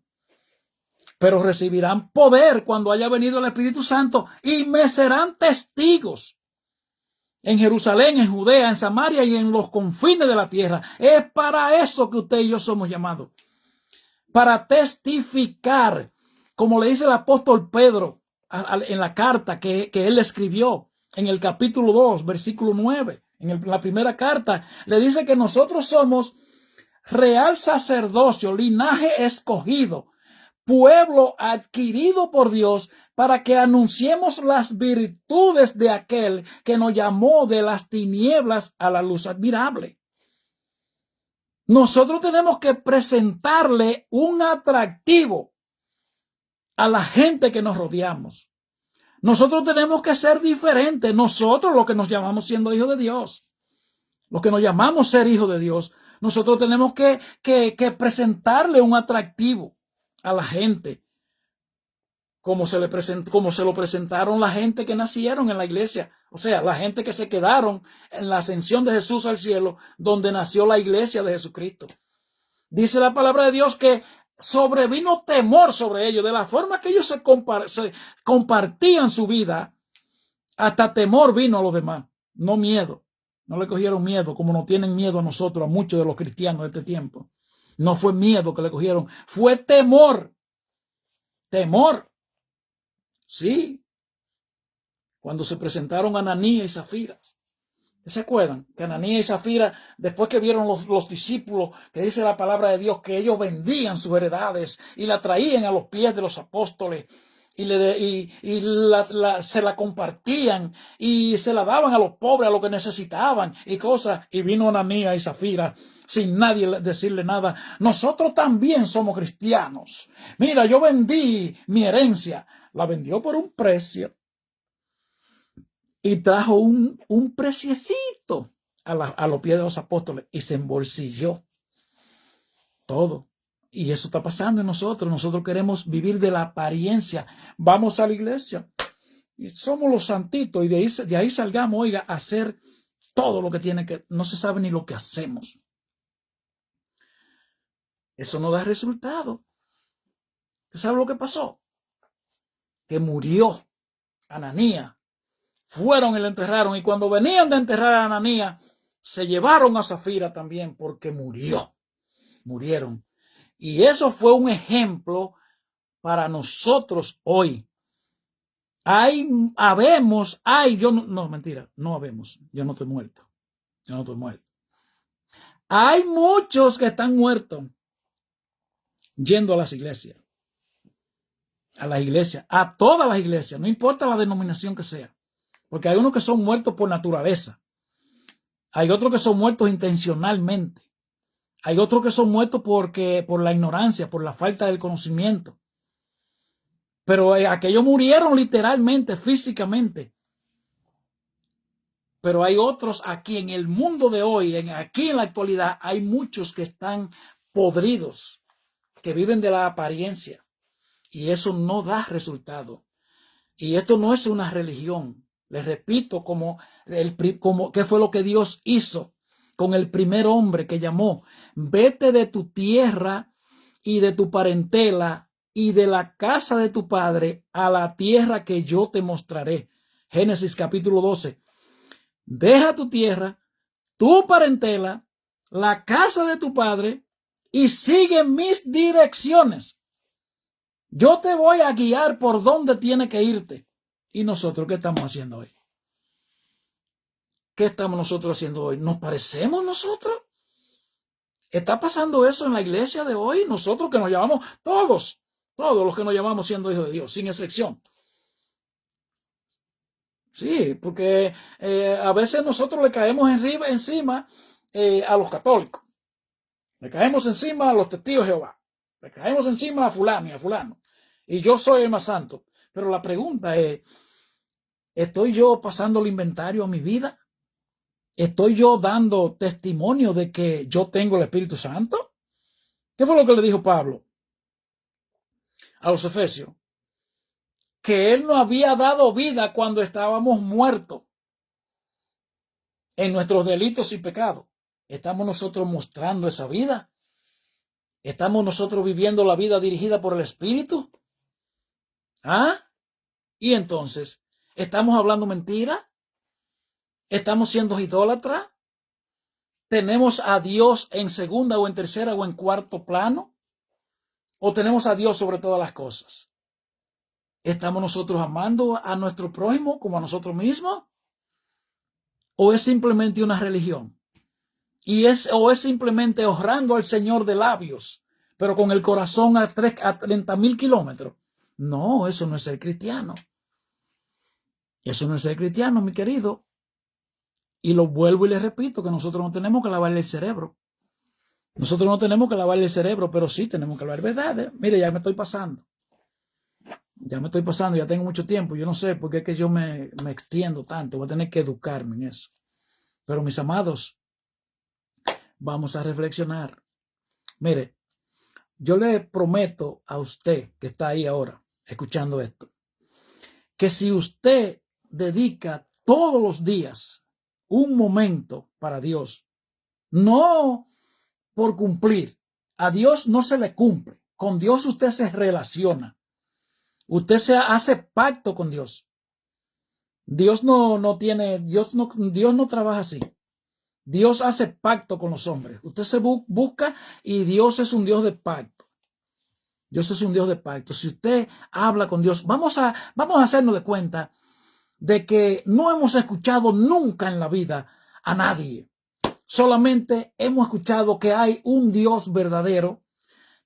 Pero recibirán poder cuando haya venido el Espíritu Santo y me serán testigos en Jerusalén, en Judea, en Samaria y en los confines de la tierra. Es para eso que usted y yo somos llamados. Para testificar, como le dice el apóstol Pedro en la carta que él escribió en el capítulo 2, versículo 9. En la primera carta le dice que nosotros somos real sacerdocio, linaje escogido, pueblo adquirido por Dios, para que anunciemos las virtudes de aquel que nos llamó de las tinieblas a la luz admirable. Nosotros tenemos que presentarle un atractivo a la gente que nos rodeamos. Nosotros tenemos que ser diferentes. Nosotros, los que nos llamamos siendo hijos de Dios, los que nos llamamos ser hijos de Dios, nosotros tenemos que presentarle un atractivo a la gente, como se lo presentaron la gente que nacieron en la iglesia, o sea, la gente que se quedaron en la ascensión de Jesús al cielo, donde nació la iglesia de Jesucristo. Dice la palabra de Dios que sobrevino temor sobre ellos, de la forma que ellos se compartían su vida, hasta temor vino a los demás, no miedo. No le cogieron miedo como nos tienen miedo a nosotros, a muchos de los cristianos de este tiempo. No fue miedo que le cogieron, fue temor. Temor. Sí. Cuando se presentaron Ananías y Zafira. ¿Se acuerdan? Que Ananías y Zafira, después que vieron los discípulos, que dice la palabra de Dios, que ellos vendían sus heredades y la traían a los pies de los apóstoles y se la compartían y se la daban a los pobres, a los que necesitaban y cosas. Y vino Ananías y Zafira sin nadie decirle nada. Nosotros también somos cristianos. Mira, yo vendí mi herencia. La vendió por un precio. Y trajo un preciecito a los pies de los apóstoles y se embolsilló todo. Y eso está pasando en nosotros. Nosotros queremos vivir de la apariencia. Vamos a la iglesia y somos los santitos y de ahí salgamos, oiga, a hacer todo lo que tiene que, no se sabe ni lo que hacemos. Eso no da resultado. ¿Usted sabe lo que pasó? Que murió Ananías. Fueron y lo enterraron. Y cuando venían de enterrar a Ananías, se llevaron a Zafira también porque murió. Murieron. Y eso fue un ejemplo para nosotros hoy. Mentira, no habemos. Yo no estoy muerto. Yo no estoy muerto. Hay muchos que están muertos yendo a las iglesias. A las iglesias, a todas las iglesias, no importa la denominación que sea. Porque hay unos que son muertos por naturaleza. Hay otros que son muertos intencionalmente. Hay otros que son muertos por la ignorancia, por la falta del conocimiento. Pero aquellos murieron literalmente, físicamente. Pero hay otros aquí en el mundo de hoy, aquí en la actualidad, hay muchos que están podridos, que viven de la apariencia. Y eso no da resultado. Y esto no es una religión. Les repito, qué fue lo que Dios hizo con el primer hombre que llamó: vete de tu tierra y de tu parentela y de la casa de tu padre a la tierra que yo te mostraré. Génesis capítulo 12. Deja tu tierra, tu parentela, la casa de tu padre y sigue mis direcciones. Yo te voy a guiar por donde tiene que irte. ¿Y nosotros qué estamos haciendo hoy? ¿Qué estamos nosotros haciendo hoy? ¿Nos parecemos nosotros? ¿Está pasando eso en la iglesia de hoy? Nosotros que nos llamamos, todos los que nos llamamos siendo hijos de Dios, sin excepción. Sí, porque a veces nosotros le caemos encima a los católicos. Le caemos encima a los testigos de Jehová. Le caemos encima a fulano y a fulano. Y yo soy el más santo. Pero la pregunta es, ¿estoy yo pasando el inventario a mi vida? ¿Estoy yo dando testimonio de que yo tengo el Espíritu Santo? ¿Qué fue lo que le dijo Pablo a los Efesios? Que él no había dado vida cuando estábamos muertos en nuestros delitos y pecados. ¿Estamos nosotros mostrando esa vida? ¿Estamos nosotros viviendo la vida dirigida por el Espíritu? ¿Ah? Y entonces, ¿estamos hablando mentira? ¿Estamos siendo idólatras? ¿Tenemos a Dios en segunda o en tercera o en cuarto plano? ¿O tenemos a Dios sobre todas las cosas? ¿Estamos nosotros amando a nuestro prójimo como a nosotros mismos? ¿O es simplemente una religión? ¿O es simplemente honrando al Señor de labios, pero con el corazón a 30,000 kilómetros? No, eso no es ser cristiano. Eso no es ser cristiano, mi querido. Y lo vuelvo y les repito, que nosotros no tenemos que lavarle el cerebro. Nosotros no tenemos que lavarle el cerebro, pero sí tenemos que hablar verdades. Mire, ya me estoy pasando. Ya tengo mucho tiempo. Yo no sé por qué es que yo me extiendo tanto. Voy a tener que educarme en eso. Pero mis amados, vamos a reflexionar. Mire, yo le prometo a usted que está ahí ahora, escuchando esto, que si usted dedica todos los días un momento para Dios, no por cumplir, a Dios no se le cumple, con Dios usted se relaciona, usted hace pacto con Dios. Dios no trabaja así. Dios hace pacto con los hombres. Usted se busca y Dios es un Dios de pacto. Dios es un Dios de pacto. Si usted habla con Dios, vamos a hacernos de cuenta de que no hemos escuchado nunca en la vida a nadie. Solamente hemos escuchado que hay un Dios verdadero,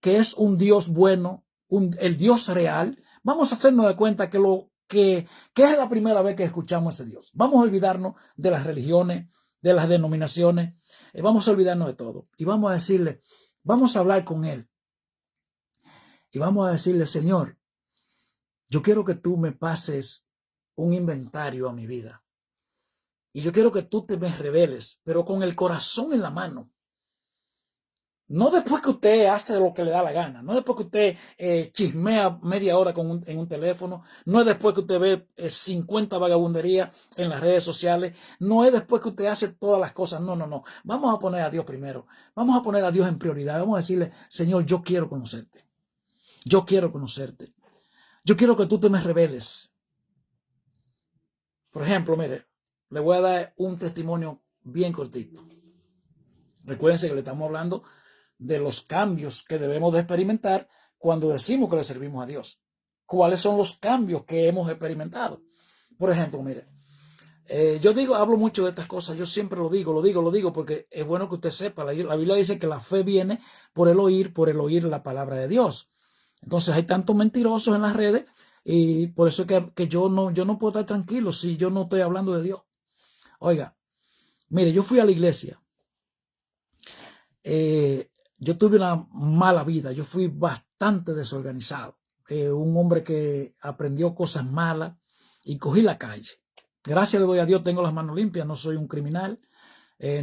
que es un Dios bueno, el Dios real. Vamos a hacernos de cuenta que es la primera vez que escuchamos a ese Dios. Vamos a olvidarnos de las religiones, de las denominaciones, vamos a olvidarnos de todo. Y vamos a decirle, vamos a hablar con Él. Y vamos a decirle, Señor, yo quiero que tú me pases un inventario a mi vida. Y yo quiero que tú te me reveles, pero con el corazón en la mano. No después que usted hace lo que le da la gana, no después que usted chismea media hora en un teléfono, no es después que usted ve 50 vagabunderías en las redes sociales, no es después que usted hace todas las cosas, no, no, no. Vamos a poner a Dios primero, vamos a poner a Dios en prioridad, vamos a decirle, Señor, yo quiero conocerte, yo quiero conocerte, yo quiero que tú te me reveles. Por ejemplo, mire, le voy a dar un testimonio bien cortito. Recuérdense que le estamos hablando de los cambios que debemos de experimentar cuando decimos que le servimos a Dios. ¿Cuáles son los cambios que hemos experimentado? Por ejemplo, mire, yo hablo mucho de estas cosas, yo siempre lo digo, porque es bueno que usted sepa, la Biblia dice que la fe viene por el oír la palabra de Dios. Entonces hay tantos mentirosos en las redes y por eso es que yo no puedo estar tranquilo si yo no estoy hablando de Dios. Oiga, mire, yo fui a la iglesia. Yo tuve una mala vida, yo fui bastante desorganizado, un hombre que aprendió cosas malas y cogí la calle. Gracias le doy a Dios, tengo las manos limpias, no soy un criminal,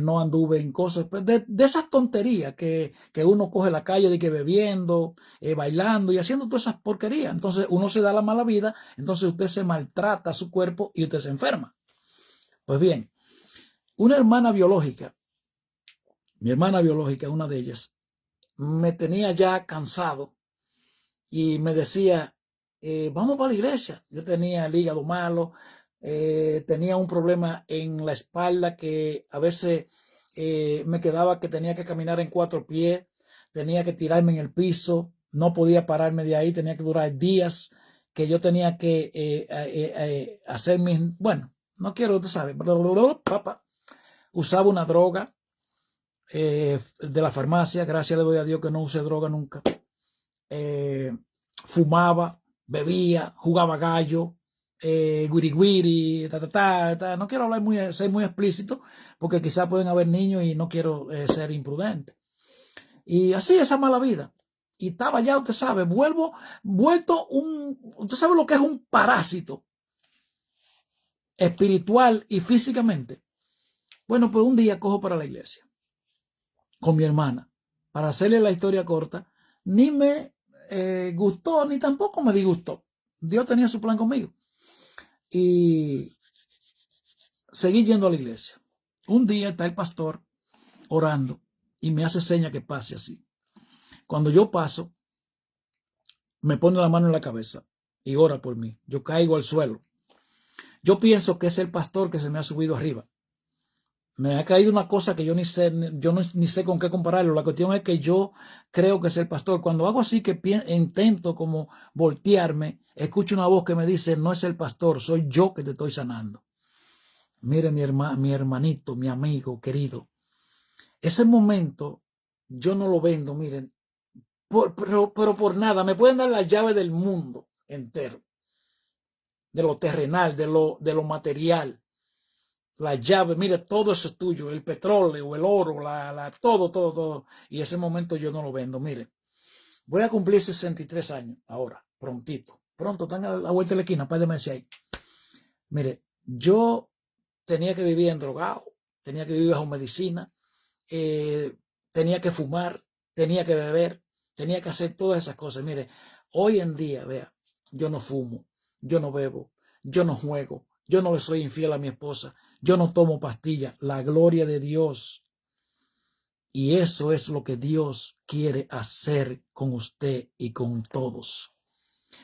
no anduve en cosas, pues, de esas tonterías que uno coge la calle de que bebiendo, bailando y haciendo todas esas porquerías. Entonces uno se da la mala vida, entonces usted se maltrata a su cuerpo y usted se enferma. Pues bien, una hermana biológica, mi hermana biológica, una de ellas, me tenía ya cansado y me decía, vamos para la iglesia. Yo tenía el hígado malo, tenía un problema en la espalda que a veces me quedaba que tenía que caminar en 4 pies, tenía que tirarme en el piso, no podía pararme de ahí, tenía que durar días, que yo tenía que hacer bueno, no quiero, usted sabe, usaba una droga de la farmacia, gracias le doy a Dios que no usé droga nunca, fumaba, bebía, jugaba gallo, guiri guiri, no quiero ser muy explícito porque quizás pueden haber niños y no quiero ser imprudente. Y así esa mala vida. Y estaba ya, usted sabe, usted sabe lo que es un parásito espiritual y físicamente. Bueno, pues un día cojo para la iglesia con mi hermana. Para hacerle la historia corta, ni me gustó, ni tampoco me disgustó. Dios tenía su plan conmigo. Y seguí yendo a la iglesia. Un día está el pastor orando y me hace seña que pase así. Cuando yo paso, me pone la mano en la cabeza y ora por mí. Yo caigo al suelo. Yo pienso que es el pastor que se me ha subido arriba. Me ha caído una cosa que yo ni sé con qué compararlo. La cuestión es que yo creo que es el pastor. Cuando hago así que intento como voltearme, escucho una voz que me dice, no es el pastor, soy yo que te estoy sanando. Mire mi hermanito, mi amigo querido, ese momento yo no lo vendo, miren, pero por nada. Me pueden dar la llave del mundo entero, de lo terrenal, de lo material. La llave, mire, todo eso es tuyo, el petróleo, el oro, todo. Y ese momento yo no lo vendo, mire. Voy a cumplir 63 años ahora, prontito. Pronto, están a la vuelta de la esquina, par de meses ahí. Mire, yo tenía que vivir endrogado, tenía que vivir bajo medicina, tenía que fumar, tenía que beber, tenía que hacer todas esas cosas. Mire, hoy en día, vea, yo no fumo, yo no bebo, yo no juego, yo no le soy infiel a mi esposa, yo no tomo pastillas, la gloria de Dios. Y eso es lo que Dios quiere hacer con usted y con todos.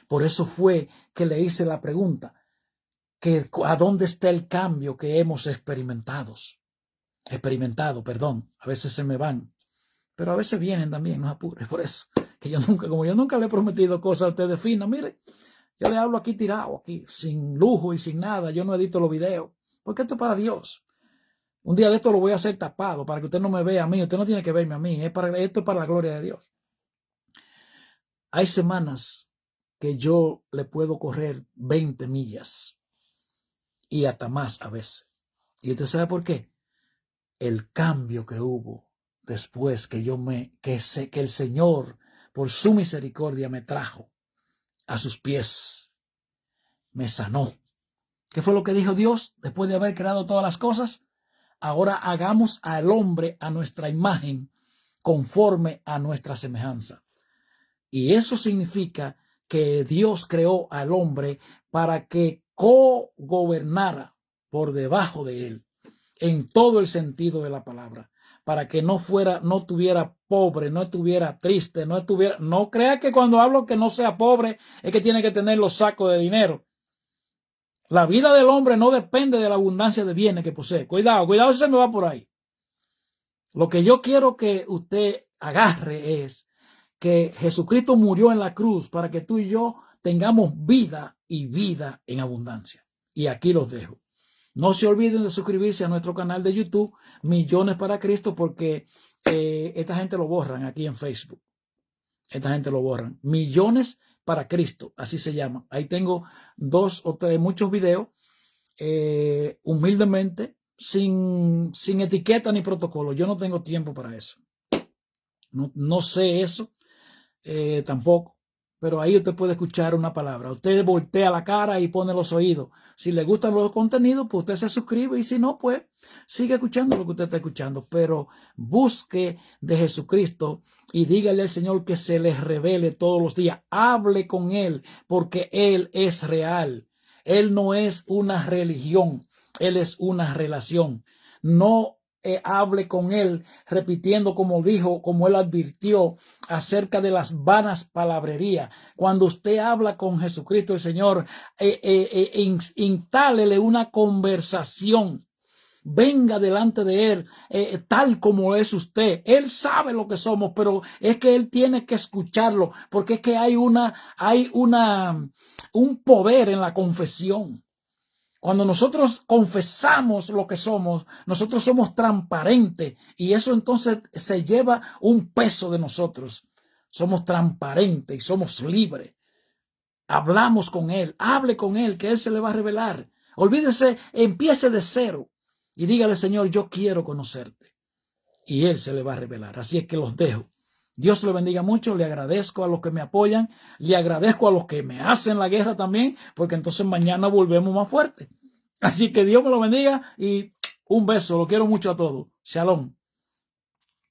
Por eso fue que le hice la pregunta, que ¿a dónde está el cambio que hemos experimentado? A veces se me van, pero a veces vienen también, no apures. Por eso, que como yo nunca le he prometido cosas a ustedes finas, mire, yo le hablo aquí tirado, aquí, sin lujo y sin nada. Yo no edito los videos, porque esto es para Dios. Un día de esto lo voy a hacer tapado, para que usted no me vea a mí. Usted no tiene que verme a mí. Esto es para la gloria de Dios. Hay semanas que yo le puedo correr 20 millas y hasta más a veces. ¿Y usted sabe por qué? El cambio que hubo después que que el Señor, por su misericordia, me trajo a sus pies, me sanó. ¿Qué fue lo que dijo Dios después de haber creado todas las cosas? Ahora hagamos al hombre a nuestra imagen, conforme a nuestra semejanza. Y eso significa que Dios creó al hombre para que co-gobernara por debajo de él, en todo el sentido de la palabra, para que no tuviera pobre, no estuviera triste, no crea que cuando hablo que no sea pobre es que tiene que tener los sacos de dinero. La vida del hombre no depende de la abundancia de bienes que posee. Cuidado si se me va por ahí. Lo que yo quiero que usted agarre es que Jesucristo murió en la cruz para que tú y yo tengamos vida y vida en abundancia. Y aquí los dejo. No se olviden de suscribirse a nuestro canal de YouTube, Millones para Cristo, porque esta gente lo borran aquí en Facebook. Esta gente lo borran. Millones para Cristo, así se llama. Ahí tengo 2 o 3, muchos videos, humildemente, sin etiqueta ni protocolo. Yo no tengo tiempo para eso. No sé eso. Tampoco, pero ahí usted puede escuchar una palabra. Usted voltea la cara y pone los oídos. Si le gustan los contenidos, pues usted se suscribe, y si no, pues sigue escuchando lo que usted está escuchando, pero busque de Jesucristo y dígale al Señor que se les revele todos los días. Hable con Él, porque Él es real. Él no es una religión, Él es una relación. No hable con Él repitiendo como Él advirtió acerca de las vanas palabrerías. Cuando usted habla con Jesucristo el Señor, instálele una conversación. Venga delante de Él tal como es usted. Él sabe lo que somos, pero es que Él tiene que escucharlo, porque es que hay un poder en la confesión. Cuando nosotros confesamos lo que somos, nosotros somos transparentes, y eso entonces se lleva un peso de nosotros. Somos transparentes y somos libres. Hablamos con Él, hable con Él, que Él se le va a revelar. Olvídese, empiece de cero y dígale: Señor, yo quiero conocerte. Y Él se le va a revelar. Así es que los dejo. Dios le bendiga mucho. Le agradezco a los que me apoyan. Le agradezco a los que me hacen la guerra también, porque entonces mañana volvemos más fuerte. Así que Dios me lo bendiga y un beso. Lo quiero mucho a todos. Shalom.